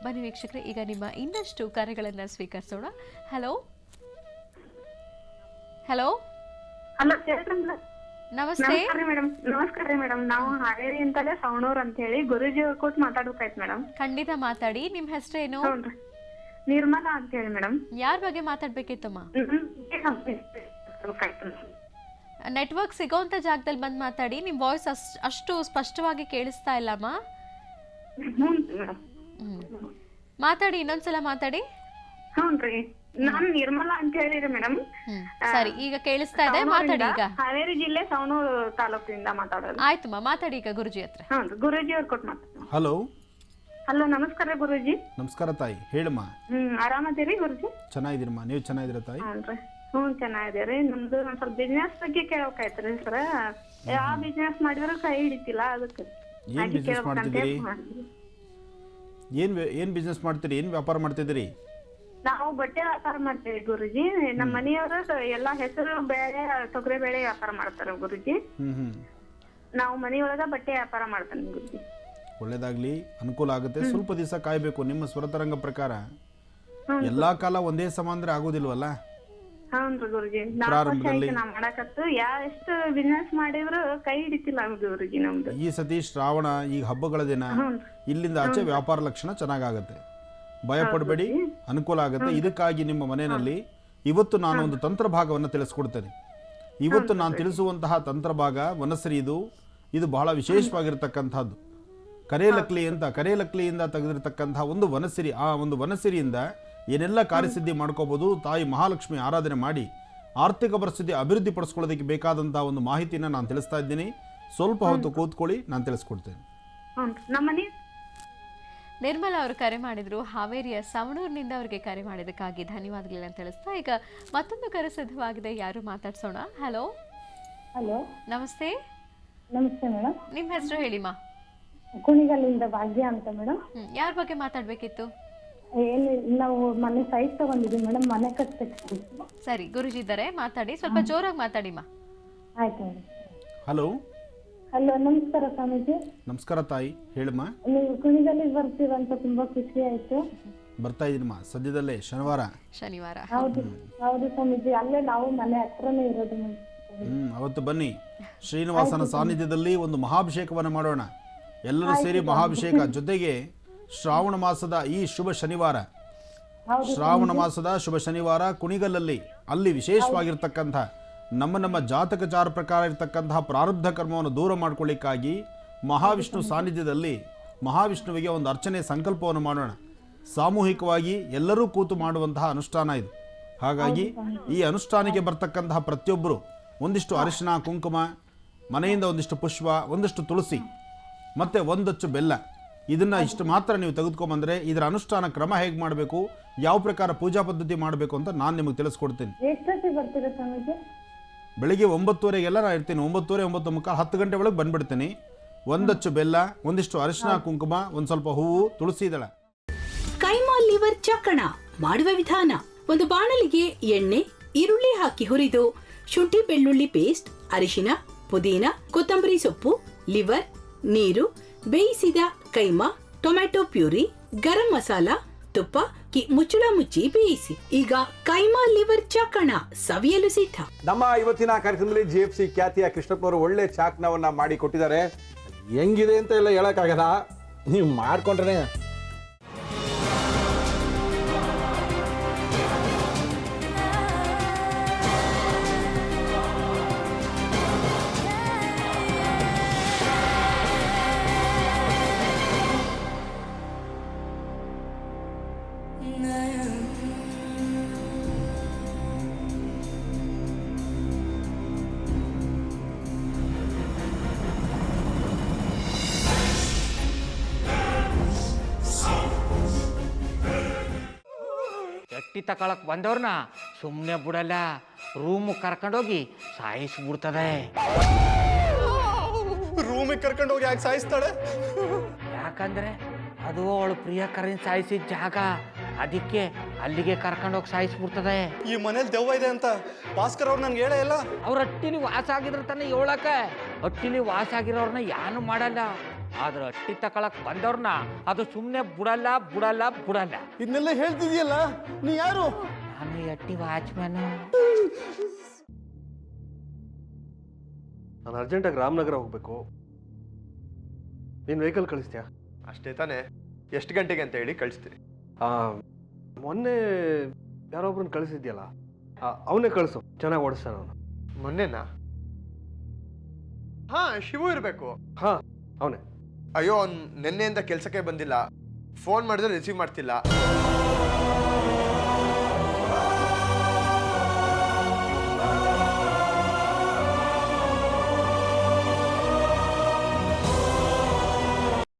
ಬನ್ನಿ ವೀಕ್ಷಕರೇ, ಈಗ ನಿಮ್ಮ ಇನ್ನಷ್ಟು ಕರೆಗಳನ್ನು ಸ್ವೀಕರಿಸೋಣ. ಹಲೋ ಹಲೋ ಹಲೋ ನಮಸ್ತೆ. ನಮಸ್ಕಾರ ರೀ ಮೇಡಮ್. ನಾವು ಹಾವೇರಿ ಅಂತಲೇ ಸವಣೂರ್ ಅಂತ ಹೇಳಿ ಗುರುಜಿ ಅವ್ರ ಕೂತ್ ಮಾತಾಡ್ಬೇಕಾಯ್ತು ಮೇಡಮ್. ಖಂಡಿತ ಮಾತಾಡಿ. ನಿಮ್ಮ ಹೆಸರೇನು? ಹ್ಞೂ ನಿರ್ಮಲಾ ಅಂತ ಹೇಳಿ ಮೇಡಮ್. ಯಾರ ಬಗ್ಗೆ ಮಾತಾಡ್ಬೇಕಿತ್ತಮ್ಮ? ನೆಟ್ವರ್ಕ್ ಸಿಗೋಂತ ಜಾಗದಲ್ಲಿ ಬಂದು ಮಾತಾಡಿ. ನಿಮ್ಮ ವಾಯ್ಸ್ ಅಷ್ಟು ಸ್ಪಷ್ಟವಾಗಿ ಕೇಳಿಸ್ತಾ ಇಲ್ಲಮ್ಮ. ಮಾತಾಡಿ, ಇನ್ನೊಂದ್ಸಲ ಮಾತಾಡಿ. ಹ್ಞೂನ್ರಿ, ನಾನ್ ನಿರ್ಮಲಾ ಅಂತ ಹೇಳಿರಿ ಮೇಡಮ್. ಸರಿ, ಈಗ ಕೇಳಿಸ್ತಾ ಇದೆ, ಮಾತಾಡಿ. ಈಗ ಹಾವೇರಿ ಜಿಲ್ಲೆ ಸವಣೂರು ತಾಲೂಕಿನಿಂದ ಮಾತಾಡೋದು. ಆಯ್ತಮ್ಮ, ಮಾತಾಡಿ ಈಗ ಗುರುಜಿ ಹತ್ರ. ಹ್ಞೂ, ಗುರುಜಿ ಅವ್ರ ಕೊಟ್ಟು ಮಾತಾಡ. ಹಲೋ ಹಲೋ, ನಮಸ್ಕಾರ ಗುರುಜಿ. ನಮಸ್ಕಾರ ತಾಯಿ, ಹೇಳಮ್ಮ. ಆರಾಮದಿರಿ ಗುರುಜಿ? ಚೆನ್ನಾಗಿದ್ದೀರಮ್ಮ, ನೀವು ಚೆನ್ನಾಗಿದ್ದೀರಾ ತಾಯಿ? ಹ್ಞೂನ್ರಿ, ಹ್ಞೂ ಚೆನ್ನಾಗಿದ್ದೀರಿ. ನಮ್ದು ಒಂದ್ ಸ್ವಲ್ಪ ಬಿಸ್ನೆಸ್ ಬಗ್ಗೆ ಕೇಳಬೇಕಾಯ್ತ್ರಿ ಸರ್. ಯಾವ ಬಿಸ್ನೆಸ್ ಮಾಡಿದ್ರು ಕೈ ಹಿಡಿತಿಲ್ಲ, ಅದಕ್ಕೆ ಏನ್ ಬಿಸ್ನೆಸ್ ಮಾಡ್ತಿದ್ದೀರಿ? ಏನ್ ಬಿಸ್ನೆಸ್ ಮಾಡ್ತೀರಿ? ಏನ್ ವ್ಯಾಪಾರ ಮಾಡ್ತಿದ್ದೀರಿ? ನಾವು ಬಟ್ಟೆ ವ್ಯಾಪಾರ ಮಾಡ್ತೇವೆ ಗುರುಜಿ. ನಮ್ಮ ಮನೆಯವರು ಎಲ್ಲಾ ಹೆಸರು ಬೇಳೆ, ತೊಗರಿ ಬೇಳೆ ವ್ಯಾಪಾರ ಮಾಡ್ತಾರೆ ಗುರುಜಿ. ನಾವು ಮನೆಯೊಳಗ ಬಟ್ಟೆ ವ್ಯಾಪಾರ ಮಾಡ್ತೇನೆ ಗುರುಜಿ. ಒಳ್ಳೇದಾಗ್ಲಿ, ಅನುಕೂಲ ಆಗುತ್ತೆ. ಸ್ವಲ್ಪ ದಿವಸ ಕಾಯ್ಬೇಕು. ನಿಮ್ಮ ಸ್ವರತರಂಗ ಪ್ರಕಾರ ಎಲ್ಲಾ ಕಾಲ ಒಂದೇ ಸಮ ಅಂದ್ರೆ ಆಗೋದಿಲ್ವಲ್ಲ? ಹೌನ್ರಿ ಗುರುಜಿ, 4 ವರ್ಷ ಆಯ್ತು ನಾ ಮಾಡಕತ್ತು. ಎಷ್ಟು ಬಿಸ್ನೆಸ್ ಮಾಡಿದ್ರು ಕೈ ಹಿಡಿತಿಲ್ಲ ಗುರುಜಿ ನಮ್ದು. ಈ ಸತಿ ಶ್ರಾವಣ, ಈಗ ಹಬ್ಬಗಳ ದಿನ, ಇಲ್ಲಿಂದ ಆಚೆ ವ್ಯಾಪಾರ ಲಕ್ಷಣ ಚೆನ್ನಾಗಾಗತ್ತೆ. ಭಯ ಪಡಬೇಡಿ, ಅನುಕೂಲ ಆಗುತ್ತೆ. ಇದಕ್ಕಾಗಿ ನಿಮ್ಮ ಮನೆಯಲ್ಲಿ ಇವತ್ತು ನಾನು ಒಂದು ತಂತ್ರ ಭಾಗವನ್ನು ತಿಳಿಸ್ಕೊಡ್ತೇನೆ. ಇವತ್ತು ನಾನು ತಿಳಿಸುವಂತಹ ತಂತ್ರ ಭಾಗ ವನಸರಿ. ಇದು ಬಹಳ ವಿಶೇಷವಾಗಿರ್ತಕ್ಕಂಥದ್ದು. ಕರೇಲಕ್ಲಿಯಿಂದ ತೆಗೆದಿರ್ತಕ್ಕಂತಹ ಒಂದು ವನಸಿರಿ. ಆ ಒಂದು ವನಸಿರಿಯಿಂದ ಏನೆಲ್ಲ ಕಾರ್ಯಸಿದ್ಧಿ ಮಾಡ್ಕೋಬಹುದು. ತಾಯಿ ಮಹಾಲಕ್ಷ್ಮಿ ಆರಾಧನೆ ಮಾಡಿ ಆರ್ಥಿಕ ಪರಿಸ್ಥಿತಿ ಅಭಿವೃದ್ಧಿ ಪಡಿಸ್ಕೊಳ್ಳೋದಕ್ಕೆ ಬೇಕಾದಂತಹ ಒಂದು ಮಾಹಿತಿನ ನಾನು ತಿಳಿಸ್ತಾ ಇದ್ದೀನಿ. ಸ್ವಲ್ಪ ಹೊತ್ತು ಕೂತ್ಕೊಳ್ಳಿ, ನಾನು ತಿಳಿಸ್ಕೊಡ್ತೇನೆ. ನಿರ್ಮಲಾ ಅವರು ಕರೆ ಮಾಡಿದ್ರು, ಹಾವೇರಿಯ ಸವಣೂರಿನಿಂದ ಅವರಿಗೆ ಕರೆ ಮಾಡಿದಕ್ಕಾಗಿ ಧನ್ಯವಾದಗಳನ್ನ ತಿಳಿಸ್ತಾ ಈಗ ಮತ್ತೊಂದು ಕರೆ ಸಿದ್ಧವಾಗಿದೆ. ಯಾರು ಮಾತಾಡ್ಸೋಣ. ಹಲೋ ಹಲೋ, ನಮಸ್ತೆ. ನಮಸ್ತೆ ಮೇಡಮ್. ನಿಮ್ಮ ಹೆಸರು ಹೇಳಿಮಾ? ಕುಣಿಗಲ್ಲಿಂದ ಭಾಗ್ಯ ಅಂತ ಮೇಡಮ್. ಯಾರ ಬಗ್ಗೆ ಮಾತಾಡ್ಬೇಕಿತ್ತು? ಏನು, ನಾವು ಮನೆ ಸೈಟ್ ತಗೊಂಡಿದ್ದೀವಿ ಮೇಡಮ್, ಮನೆ ಕಟ್ಬೇಕು. ಸರಿ, ಗುರುಜಿ ಇದ್ದಾರೆ, ಮಾತಾಡಿ. ಸ್ವಲ್ಪ ಜೋರಾಗಿ ಮಾತಾಡಿಮ್ಮ. ಆಯ್ತು ಮೇಡಮ್. ಹಲೋ ಹಲೋ, ನಮಸ್ಕಾರ ಸ್ವಾಮೀಜಿ. ನಮಸ್ಕಾರ ತಾಯಿ, ಹೇಳಮ್ಮ. ನೀವು ಕುಣಿಗಲ್ಲಿಗೆ ಬರ್ತೀರಂತ ತುಂಬಾ ಖುಷಿ ಆಯ್ತು. ಬರ್ತಾ ಇದೀನಮ್ಮ, ಸದ್ಯದಲ್ಲೇ ಶನಿವಾರ. ಹೌದು ಹೌದು ಸ್ವಾಮೀಜಿ, ಅಲ್ಲೇ ನಾವು ಮನೆ ಹತ್ರನೇ ಇರೋದು. ಅವತ್ತು ಬನ್ನಿ. ಶ್ರೀನಿವಾಸನ ಸಾನ್ನಿಧ್ಯದಲ್ಲಿ ಒಂದು ಮಹಾಭಿಷೇಕವನ್ನು ಮಾಡೋಣ. ಎಲ್ಲರೂ ಸೇರಿ ಮಹಾಭಿಷೇಕ. ಜೊತೆಗೆ ಶ್ರಾವಣ ಮಾಸದ ಈ ಶುಭ ಶನಿವಾರ, ಶ್ರಾವಣ ಮಾಸದ ಶುಭ ಶನಿವಾರ ಕುಣಿಗಲ್ಲಲ್ಲಿ, ಅಲ್ಲಿ ವಿಶೇಷವಾಗಿರ್ತಕ್ಕಂಥ ನಮ್ಮ ಜಾತಕಚಾರ ಪ್ರಕಾರ ಇರ್ತಕ್ಕಂತಹ ಪ್ರಾರಬ್ಧ ಕರ್ಮವನ್ನು ದೂರ ಮಾಡ್ಕೊಳ್ಳಿಕ್ಕಾಗಿ ಮಹಾವಿಷ್ಣು ಸಾನ್ನಿಧ್ಯದಲ್ಲಿ ಮಹಾವಿಷ್ಣುವಿಗೆ ಒಂದು ಅರ್ಚನೆ ಸಂಕಲ್ಪವನ್ನು ಮಾಡೋಣ. ಸಾಮೂಹಿಕವಾಗಿ ಎಲ್ಲರೂ ಕೂತು ಮಾಡುವಂತಹ ಅನುಷ್ಠಾನ ಇದು. ಹಾಗಾಗಿ ಈ ಅನುಷ್ಠಾನಕ್ಕೆ ಬರ್ತಕ್ಕಂತಹ ಪ್ರತಿಯೊಬ್ಬರು ಒಂದಿಷ್ಟು ಅರಿಶಿನ ಕುಂಕುಮ, ಮನೆಯಿಂದ ಒಂದಿಷ್ಟು ಪುಷ್ಪ, ಒಂದಿಷ್ಟು ತುಳಸಿ ಮತ್ತು ಒಂದಚ್ಚು ಬೆಲ್ಲ, ಇದನ್ನು ಇಷ್ಟು ಮಾತ್ರ ನೀವು ತೆಗೆದುಕೊಂಬಂದರೆ ಇದರ ಅನುಷ್ಠಾನ ಕ್ರಮ ಹೇಗೆ ಮಾಡಬೇಕು, ಯಾವ ಪ್ರಕಾರ ಪೂಜಾ ಪದ್ಧತಿ ಮಾಡಬೇಕು ಅಂತ ನಾನು ನಿಮಗೆ ತಿಳಿಸ್ಕೊಡ್ತೀನಿ. ಬೆಳಿಗ್ಗೆ 9:30ಗೆಲ್ಲ ನಾನು ಇರ್ತೀನಿ. 9:30, 9:45, 10 ಗಂಟೆ ಒಳಗೆ ಬಂದ್ಬಿಡ್ತೀನಿ. ಒಂದಚ್ಚು ಬೆಲ್ಲ, ಒಂದಿಷ್ಟು ಅರಿಶಿನ ಕುಂಕುಮ, ಒಂದು ಸ್ವಲ್ಪ ಹೂವು, ತುಳಸಿ ದಳ. ಕೈಮಾ ಲಿವರ್ ಚಕ್ಕಣ ಮಾಡುವ ವಿಧಾನ: ಒಂದು ಬಾಣಲಿಗೆ ಎಣ್ಣೆ, ಈರುಳ್ಳಿ ಹಾಕಿ ಹುರಿದು ಶುಂಠಿ ಬೆಳ್ಳುಳ್ಳಿ ಪೇಸ್ಟ್, ಅರಿಶಿನ, ಪುದೀನ, ಕೊತ್ತಂಬರಿ ಸೊಪ್ಪು, ಲಿವರ್, ನೀರು, ಬೇಯಿಸಿದ ಕೈಮಾ, ಟೊಮ್ಯಾಟೊ ಪ್ಯೂರಿ, ಗರಂ ಮಸಾಲ, ತುಪ್ಪ ಮುಚ್ಚಳ ಮುಚ್ಚಿ ಬೇಯಿಸಿ. ಈಗ ಕೈಮಾ ಲಿವರ್ ಚಾಕಣ ಸವಿಯಲು ಸಿದ್ಧ. ನಮ್ಮ ಇವತ್ತಿನ ಕಾರ್ಯಕ್ರಮದಲ್ಲಿ GFC ಖ್ಯಾತಿಯ ಕೃಷ್ಣಪ್ಪನವರು ಒಳ್ಳೆ ಚಾಕ್ನವನ್ನ ಮಾಡಿ ಕೊಟ್ಟಿದ್ದಾರೆ. ಹೆಂಗಿದೆ ಅಂತ ಎಲ್ಲ ಹೇಳಕ್ಕಾಗಲ್ಲ, ನೀವು ಮಾಡ್ಕೊಂಡ್ರೆ. ಎಟ್ಟಿ ತಕೊಳಕ್ ಬಂದವ್ರನ್ನ ಸುಮ್ಮನೆ ಬಿಡಲ್ಲ, ರೂಮ್ ಕರ್ಕೊಂಡೋಗಿ ಸಾಯಿಸ್ಬಿಡ್ತದೆ. ರೂಮಿಗೆ ಕರ್ಕೊಂಡೋಗಿ ಯಾಕೆ ಸಾಯಿಸ್ತಾಳೆ? ಯಾಕಂದ್ರೆ ಅದು ಅವಳು ಪ್ರಿಯಕರನ್ ಸಾಯಿಸಿದ ಜಾಗ, ಅದಕ್ಕೆ ಅಲ್ಲಿಗೆ ಕರ್ಕೊಂಡೋಗಿ ಸಾಯಿಸ್ಬಿಡ್ತದೆ. ಈ ಮನೇಲಿ ದೆವ್ವ ಇದೆ ಅಂತ ಭಾಸ್ಕರ್ ಅವ್ರು ನನ್ಗೆ ಹೇಳೇ ಇಲ್ಲ. ಅವ್ರ ಹಟ್ಟಿಲಿ ವಾಸ ಆಗಿದ್ರ ತಾನೆ ಹೇಳಕ. ಹಟ್ಟಿಲಿ ವಾಸ ಆಗಿರೋರ್ನ ಯಾನು ಮಾಡಲ್ಲ, ಆದ್ರೆ ಅಟ್ಟಿ ತಕೊಳಕ್ ಬಂದವ್ರನ್ನ ಅದು ಸುಮ್ಮನೆ ಬಿಡಲ್ಲ ಬಿಡಲ್ಲ ಬಿಡಲ್ಲ. ಇದನ್ನೆಲ್ಲ ಹೇಳ್ತಿದ್ಯಲ್ಲ, ನೀ ಯಾರು? ನಾನು ಅಟ್ಟಿ ವಾಚ್ಮ್ಯಾನ್. ನಾನು ಅರ್ಜೆಂಟಾಗಿ ರಾಮನಗರ ಹೋಗ್ಬೇಕು. ನೀನು ವೆಹಿಕಲ್ ಕಳಿಸ್ತೀಯಾ? ಅಷ್ಟೇ ತಾನೇ? ಎಷ್ಟು ಗಂಟೆಗೆ ಅಂತ ಹೇಳಿ ಕಳಿಸ್ತೀನಿ. ಮೊನ್ನೆ ಯಾರೊಬ್ರನ್ನ ಕಳಿಸಿದ್ಯಲ್ಲ, ಅವನೇ ಕಳಿಸು, ಚೆನ್ನಾಗಿ ಓಡಿಸ್ತಾನ ಅವನು. ಮೊನ್ನೆನಾ? ಹಾ, ಶಿವು ಇರಬೇಕು. ಹಾ, ಅವನೇ. ಅಯ್ಯೋ, ಅವ್ನು ನಿನ್ನೆಯಿಂದ ಕೆಲಸಕ್ಕೆ ಬಂದಿಲ್ಲ. ಫೋನ್ ಮಾಡಿದ್ರೆ ರಿಸೀವ್ ಮಾಡ್ತಿಲ್ಲ.